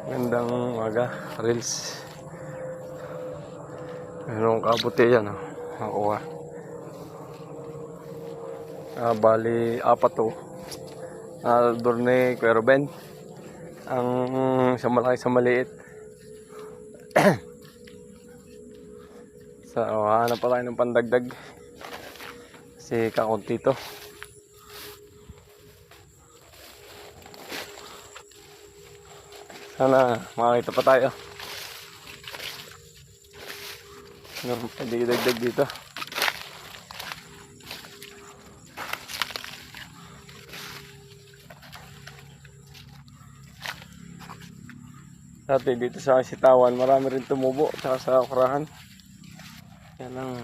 Gandang umaga, reels. Merong kabuti yan, oh. Nakuha. Bali, apat to. Dorne, Kuya Ruben. Ang sa malaki sa maliit. Hanap pa tayo ng pandagdag. Kasi kakunti to. Sana makakita pa tayo. Pwede dagdag dito. Dati dito sa Sitawan, marami rin tumubo. Tsaka sa Kurahan. Yan ang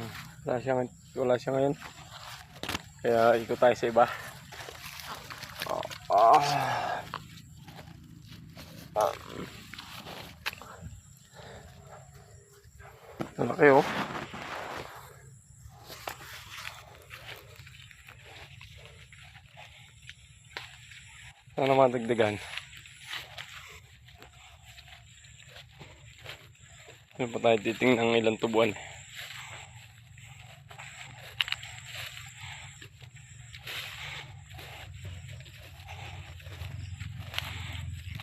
wala siya ngayon. Kaya ikot tayo sa iba. Malaki, oh. Sana madagdagan. Ano pa tayo titingnan ng ilang tubuan.